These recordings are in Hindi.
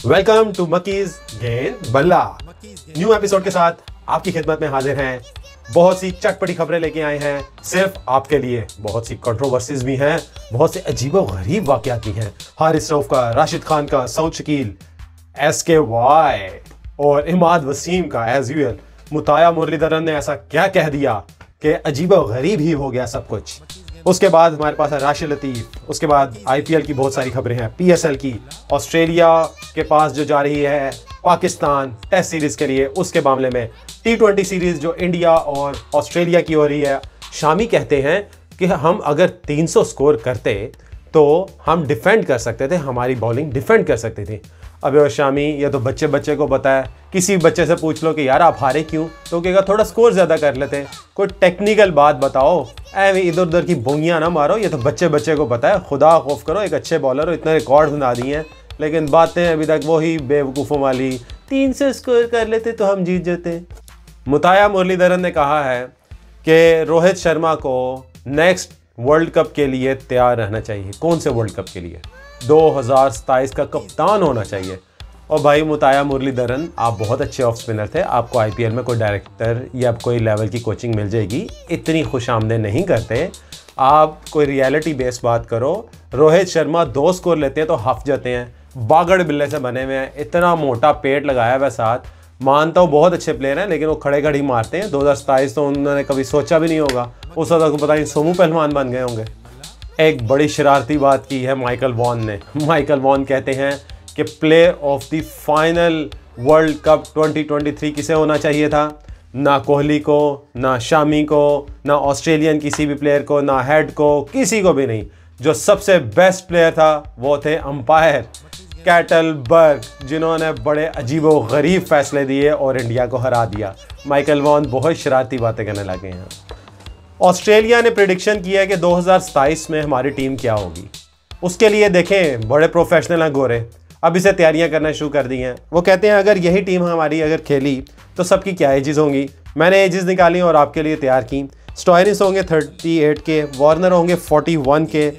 वेलकम टू मकीज गेंद बल्ला। न्यू एपिसोड के साथ आपकी खिदमत में हाजिर हैं। बहुत सी चटपटी खबरें लेके आए हैं सिर्फ आपके लिए। बहुत सी कंट्रोवर्सीज भी हैं, बहुत से अजीबोगरीब वाकयात भी हैं। हारिस रऊफ का, राशिद खान का, सऊद शकील, SKY और इमाद वसीम का एज यूजुअल। मुताया मुरलीधरन ने ऐसा क्या कह दिया कि अजीबोगरीब ही हो गया सब कुछ। उसके बाद हमारे पास है राशिद लतीफ। उसके बाद IPL की बहुत सारी खबरें हैं, PSL की, ऑस्ट्रेलिया के पास जो जा रही है पाकिस्तान टेस्ट सीरीज के लिए, उसके मामले में T20 सीरीज जो इंडिया और ऑस्ट्रेलिया की हो रही है। शामी कहते हैं कि हम अगर 300 स्कोर करते तो हम डिफेंड कर सकते थे, हमारी बॉलिंग डिफेंड कर सकती थी। अब शामी, ये तो बच्चे बच्चे को पता है। किसी बच्चे से पूछ लो कि यार आप हारे क्यों, तो कहेगा थोड़ा स्कोर ज़्यादा कर लेते। कोई टेक्निकल बात बताओ, ऐਵੇਂ इधर उधर की बोंगियाँ ना मारो। ये तो बच्चे बच्चे को पता है। खुदा खौफ करो, एक अच्छे बॉलर हो, इतने रिकॉर्ड बना दिए हैं, लेकिन बातें अभी तक वही बेवकूफ़ों वाली। 300 स्कोर कर लेते तो हम जीत जाते। मुताया मुरलीधरन ने कहा है कि रोहित शर्मा को नेक्स्ट वर्ल्ड कप के लिए तैयार रहना चाहिए। कौन से वर्ल्ड कप के लिए? 2027 का कप्तान होना चाहिए। और भाई मुताया मुरलीधरन, आप बहुत अच्छे ऑफ स्पिनर थे, आपको IPL में कोई डायरेक्टर या कोई लेवल की कोचिंग मिल जाएगी। इतनी खुशामदीद नहीं करते आप, कोई रियलिटी बेस्ड बात करो। रोहित शर्मा 2 स्कोर लेते हैं तो हफ जाते हैं, बागड़ बिल्ले से बने हुए हैं, इतना मोटा पेट लगाया हुआ साथ। मानता हूँ बहुत अच्छे प्लेयर हैं, लेकिन वो खड़े खड़ी मारते हैं। 2027 तो उन्होंने कभी सोचा भी नहीं होगा, उस वक्त पता नहीं सोमू पहलवान बन गए होंगे। एक बड़ी शरारती बात की है माइकल वॉन ने। माइकल वॉन कहते हैं कि player of the final world cup 2023 किसे होना चाहिए था? ना कोहली को, ना शामी को, ना ऑस्ट्रेलियन किसी भी प्लेयर को, ना हेड को, किसी को भी नहीं। जो सबसे बेस्ट प्लेयर था वो थे अंपायर कैटलबर्ग, जिन्होंने बड़े अजीबोगरीब फैसले दिए और इंडिया को हरा दिया। माइकल वॉन बहुत शरारती बातें करने लगे हैं। ऑस्ट्रेलिया ने प्रेडिक्शन किया है कि 2027 में हमारी टीम क्या होगी। उसके लिए देखें, बड़े प्रोफेशनल हैं गोरे, अब इसे तैयारियां करना शुरू कर दी हैं। वो कहते हैं अगर यही टीम हमारी अगर खेली तो सबकी क्या एजेस होंगी। मैंने एजेस निकाली और आपके लिए तैयार की। स्टोइनिस होंगे 38 के, वार्नर होंगे 41 के,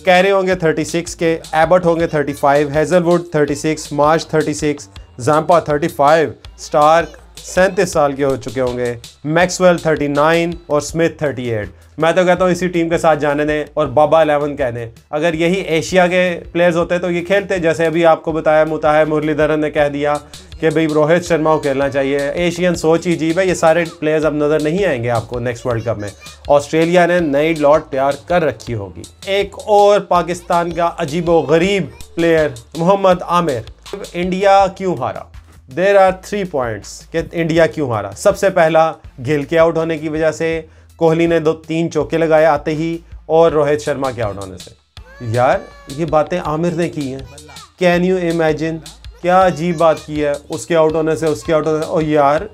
कैरे होंगे 36 के, एबर्ट होंगे 35, हेजलवुड 36, मार्श 36, ज़ाम्पा 35, स्टार्क 37 साल के हो चुके होंगे, मैक्सवेल 39 और स्मिथ 38। मैं तो कहता हूँ इसी टीम के साथ जाने दें और बाबा 11 कह दें। अगर यही एशिया के प्लेयर्स होते तो ये खेलते। जैसे अभी आपको बताया, मुताया मुरलीधरन ने कह दिया कि भाई रोहित शर्मा को खेलना चाहिए। एशियन सोच ही जी भाई, ये सारे प्लेयर्स अब नज़र नहीं आएंगे आपको नेक्स्ट वर्ल्ड कप में। ऑस्ट्रेलिया ने नई लॉट तैयार कर रखी होगी। एक और पाकिस्तान का अजीबोगरीब प्लेयर मोहम्मद आमिर। इंडिया क्यों हारा? देर आर 3 पॉइंट्स कि इंडिया क्यों हारा। सबसे पहला, गिल के आउट होने की वजह से। कोहली ने 2-3 चौके लगाए आते ही, और रोहित शर्मा के आउट होने से। यार ये बातें आमिर ने की हैं। कैन यू इमेजिन, क्या अजीब बात की है, उसके आउट होने से, उसके आउट होने से। और यार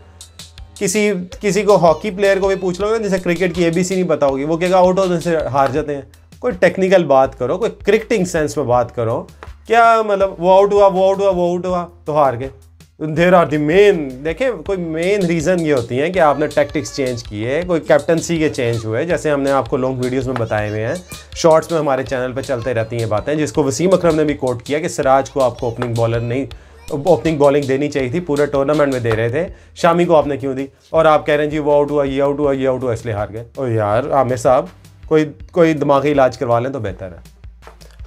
किसी को हॉकी प्लेयर को भी पूछ लोगे जिसे क्रिकेट की ABC नहीं पता होगी, वो कहेगा आउट होने से हार जाते हैं। कोई टेक्निकल बात करो, कोई क्रिकेटिंग सेंस में बात करो। क्या मतलब, वो आउट हुआ, वो आउट हुआ, वो आउट हुआ तो हार गए। देर आर दी मेन, देखें कोई मेन रीज़न ये होती हैं कि आपने टैक्टिक्स चेंज किए, कोई कैप्टनसी के चेंज हुए, जैसे हमने आपको लॉन्ग वीडियोस में बताए हुए हैं, शॉर्ट्स में हमारे चैनल पे चलते रहती हैं बातें, जिसको वसीम अकरम ने भी कोट किया कि सिराज को आपको ओपनिंग बॉलिंग देनी चाहिए थी, पूरे टूर्नामेंट में दे रहे थे, शामी को आपने क्यों दी? और आप कह रहे हैं जी वो आउट हुआ, ये आउट हुआ, ये आउट हुआ, इसलिए हार गए। और यार आमिर साहब, कोई दिमागी इलाज करवा लें तो बेहतर है।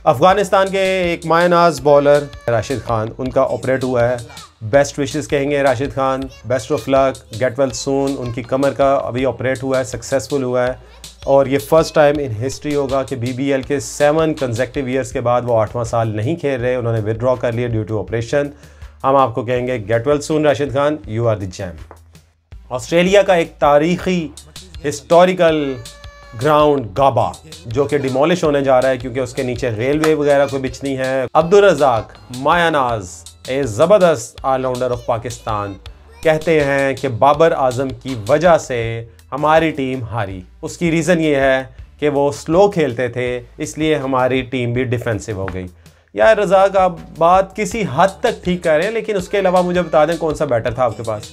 अफगानिस्तान के एक मायनाज बॉलर राशिद खान, उनका ऑपरेट हुआ है। बेस्ट विशेस कहेंगे Rashid Khan, best of luck, gate well सून। उनकी कमर का अभी ऑपरेट हुआ है, सक्सेसफुल हुआ है, और ये फर्स्ट टाइम इन हिस्ट्री होगा कि BBL के 7 कंसेक्टिव ईयर्स के बाद वो 8वां साल नहीं खेल रहे, उन्होंने विदड्रॉ कर लिया ड्यू टू ऑपरेशन। हम आपको कहेंगे get well soon Rashid Khan, you are the gem. Australia का एक तारीखी हिस्टोरिकल ग्राउंड गाबा, जो कि डिमोलिश होने जा रहा है क्योंकि उसके नीचे रेलवे वगैरह कोई बिछनी है। अब्दुल रज़ाक मायानाज, ए ज़बरदस्त ऑलराउंडर ऑफ पाकिस्तान, कहते हैं कि बाबर आजम की वजह से हमारी टीम हारी। उसकी रीज़न ये है कि वो स्लो खेलते थे, इसलिए हमारी टीम भी डिफेंसिव हो गई। यार रज़ाक, आप बात किसी हद तक ठीक कर रहे हैं, लेकिन उसके अलावा मुझे बता दें कौन सा बैटर था आपके पास,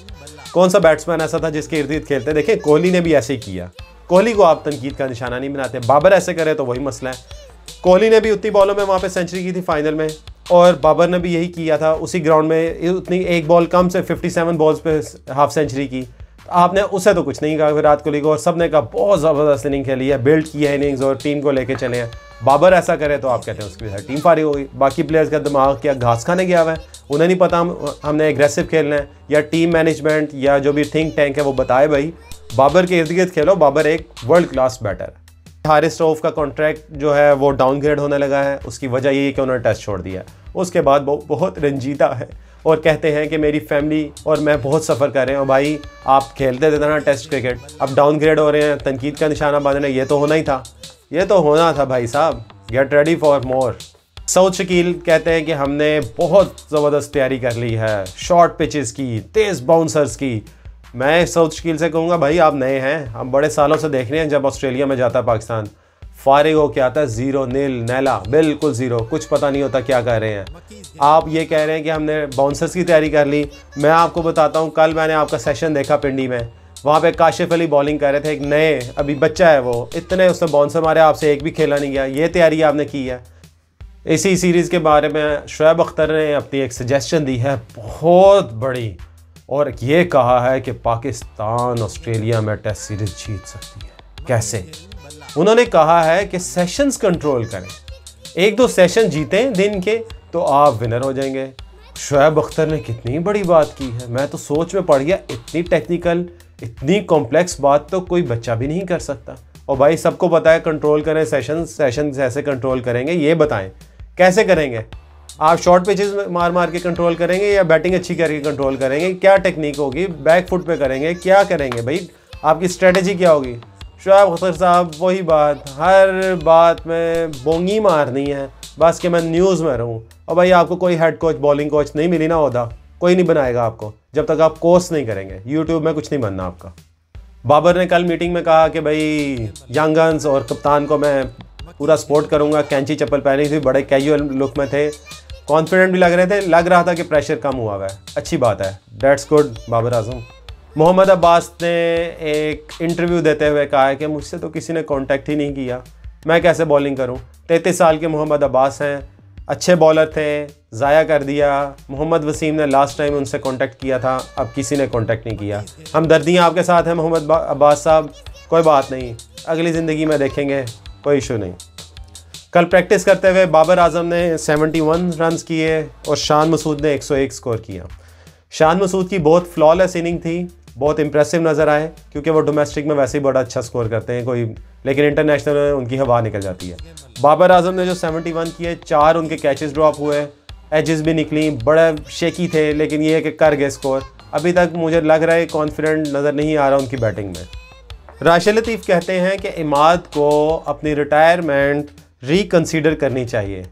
कौन सा बैट्समैन ऐसा था जिसके इर्द गिर्द खेलते? देखें कोहली ने भी ऐसे ही किया। कोहली को आप तनकीद का निशाना नहीं बनाते, बाबर ऐसे करे तो वही मसला है। कोहली ने भी उतनी बॉलों में वहाँ पे सेंचुरी की थी फाइनल में, और बाबर ने भी यही किया था, उसी ग्राउंड में उतनी एक बॉल कम से 57 बॉल्स पे हाफ सेंचुरी की। आपने उसे तो कुछ नहीं कहा विराट कोहली को, और सब ने कहा बहुत ज़बरदस्त इनिंग खेली है, बिल्ड की है इनिंग्स और टीम को लेके चले हैं। बाबर ऐसा करे तो आप कहते हैं उसकी टीम फारिग हो गई। बाकी प्लेयर्स का दिमाग क्या घास खाने गया हुआ है, उन्हें नहीं पता हमने एग्रेसिव खेलना है, या टीम मैनेजमेंट या जो भी थिंक टैंक है वो बताए भाई बाबर के इर्द गिर्द खेलो। बाबर एक वर्ल्ड क्लास बैटर है। हारिस रऊफ का कॉन्ट्रैक्ट जो है वो डाउनग्रेड होने लगा है, उसकी वजह यही है कि उन्होंने टेस्ट छोड़ दिया है। उसके बाद बहुत रंजीदा है और कहते हैं कि मेरी फैमिली और मैं बहुत सफ़र कर रहे हैं। और भाई आप खेलते थे ना टेस्ट क्रिकेट, अब डाउनग्रेड हो रहे हैं, तनकीद का निशाना बांधना, ये तो होना ही था, ये तो होना था भाई साहब। Get ready for more. Saud Shakeel कहते हैं कि हमने बहुत ज़बरदस्त तैयारी कर ली है, शॉर्ट पिचेस की, तेज़ बाउंसर्स की। मैं सऊद शकील से कहूँगा भाई आप नए हैं, हम बड़े सालों से देख रहे हैं, जब ऑस्ट्रेलिया में जाता पाकिस्तान फारिग हो के आता है 0 नील नैला, बिल्कुल 0, कुछ पता नहीं होता क्या कर रहे हैं। आप ये कह रहे हैं कि हमने बाउंसर्स की तैयारी कर ली। मैं आपको बताता हूँ, कल मैंने आपका सेशन देखा पिंडी में, वहाँ पे काशिफ अली बॉलिंग कर रहे थे, एक नए अभी बच्चा है वो, इतने उसने बाउंसर मारे, आपसे एक भी खेला नहीं गया। ये तैयारी आपने की है। इसी सीरीज़ के बारे में शुएब अख्तर ने अपनी एक सजेशन दी है बहुत बड़ी, और ये कहा है कि पाकिस्तान ऑस्ट्रेलिया में टेस्ट सीरीज जीत सकती है। कैसे? उन्होंने कहा है कि सेशंस कंट्रोल करें, 1-2 सेशन जीतें दिन के तो आप विनर हो जाएंगे। शुएब अख्तर ने कितनी बड़ी बात की है, मैं तो सोच में पड़ गया। इतनी टेक्निकल, इतनी कॉम्प्लेक्स बात तो कोई बच्चा भी नहीं कर सकता। और भाई सबको पता है कंट्रोल करें सेशन कैसे कंट्रोल करेंगे, ये बताएं कैसे करेंगे। आप शॉर्ट पिचेस मार मार के कंट्रोल करेंगे या बैटिंग अच्छी करके कंट्रोल करेंगे? क्या टेक्निक होगी? बैक फुट पे करेंगे? क्या करेंगे भाई? आपकी स्ट्रेटजी क्या होगी? शुएब अख्तर साहब वही बात, हर बात में बोंगी मारनी है बस कि मैं न्यूज़ में रहूं। और भाई आपको कोई हेड कोच, बॉलिंग कोच नहीं मिली ना होता, कोई नहीं बनाएगा आपको जब तक आप कोर्स नहीं करेंगे। यूट्यूब में कुछ नहीं बनना आपका। बाबर ने कल मीटिंग में कहा कि भाई यंगन्स और कप्तान को मैं पूरा सपोर्ट करूंगा। कैंची चप्पल पहनी थी, बड़े कैजुअल लुक में थे, कॉन्फिडेंट भी लग रहे थे, लग रहा था कि प्रेशर कम हुआ है। अच्छी बात है, दैट्स गुड बाबर आजम। मोहम्मद अब्बास ने एक इंटरव्यू देते हुए कहा है कि मुझसे तो किसी ने कांटेक्ट ही नहीं किया, मैं कैसे बॉलिंग करूं। 33 साल के मोहम्मद अब्बास हैं, अच्छे बॉलर थे, ज़ाया कर दिया। मोहम्मद वसीम ने लास्ट टाइम उनसे कांटेक्ट किया था, अब किसी ने कांटेक्ट नहीं किया। हमदर्दियाँ आपके साथ हैं मोहम्मद अब्बास साहब, कोई बात नहीं, अगली ज़िंदगी में देखेंगे, कोई इशू नहीं। कल प्रैक्टिस करते हुए बाबर आजम ने 71 रन्स किए और शान मसूद ने 101 स्कोर किया। शान मसूद की बहुत फ्लॉलेस इनिंग थी, बहुत इंप्रेसिव नज़र आए, क्योंकि वो डोमेस्टिक में वैसे ही बड़ा अच्छा स्कोर करते हैं कोई, लेकिन इंटरनेशनल में उनकी हवा निकल जाती है। बाबर आजम ने जो 71 किए, 4 उनके कैचेस ड्रॉप हुए, एजेस भी निकली, बड़े शेकी थे, लेकिन ये है कि कर गए स्कोर। अभी तक मुझे लग रहा है कॉन्फिडेंट नज़र नहीं आ रहा उनकी बैटिंग में। राशिद लतीफ़ कहते हैं कि इमाद को अपनी रिटायरमेंट रिकन्सिडर करनी चाहिए।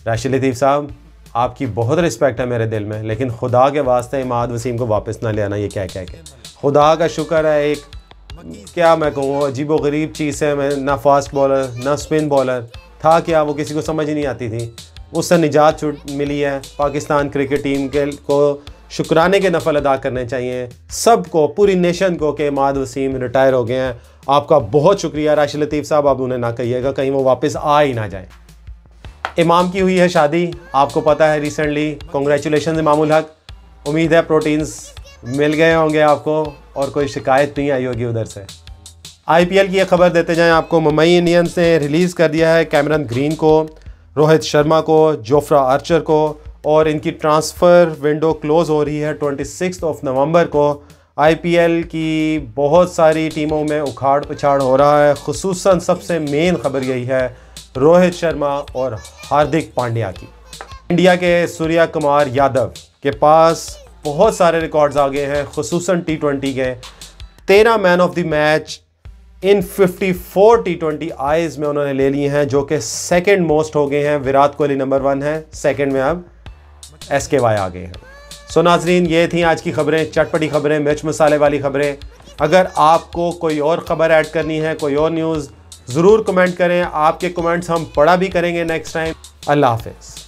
राशिद लतीफ़ साहब, आपकी बहुत रिस्पेक्ट है मेरे दिल में, लेकिन खुदा के वास्ते इमाद वसीम को वापस ना ले आना। ये क्या कह के खुदा का शुक्र है, एक क्या मैं कहूँ अजीबो गरीब चीज़ है, मैं ना फास्ट बॉलर ना स्पिन बॉलर था, क्या वो किसी को समझ ही नहीं आती थी, उससे निजात छूट मिली है। पाकिस्तान क्रिकेट टीम के को शुक्राने के नफल अदा करने चाहिए सबको, पूरी नेशन को, कि इमाद वसीम रिटायर हो गए हैं। आपका बहुत शुक्रिया राशिद लतीफ़ साहब, आप उन्हें ना कहिएगा कहीं वो वापस आ ही ना जाए। इमाम की हुई है शादी, आपको पता है रिसेंटली, कॉन्ग्रेचुलेशन इमामुल हक। उम्मीद है प्रोटीन्स मिल गए होंगे आपको और कोई शिकायत नहीं आई होगी उधर से। IPL की एक खबर देते जाएं आपको, मुंबई इंडियंस ने रिलीज़ कर दिया है कैमरन ग्रीन को, रोहित शर्मा को, जोफ्रा आर्चर को, और इनकी ट्रांसफ़र विंडो क्लोज़ हो रही है 26 नवंबर को। IPL की बहुत सारी टीमों में उखाड़ पिछाड़ हो रहा है, खुसूसन सबसे मेन खबर यही है रोहित शर्मा और हार्दिक पांड्या की। इंडिया के सूर्या कुमार यादव के पास बहुत सारे रिकॉर्ड्स आ गए हैं, खुसूसन T20 के। 13 man of the match in 54 T20 eyes में उन्होंने ले लिए हैं, जो कि सेकंड मोस्ट हो गए हैं। विराट कोहली नंबर 1 है, सेकंड में अब SKY आ गए हैं। सो नाजरीन, ये थी आज की खबरें, चटपटी खबरें, मिर्च मसाले वाली खबरें। अगर आपको कोई और ख़बर ऐड करनी है, कोई और न्यूज़, ज़रूर कमेंट करें। आपके कमेंट्स हम पढ़ा भी करेंगे नेक्स्ट टाइम। अल्लाह हाफ़िज़।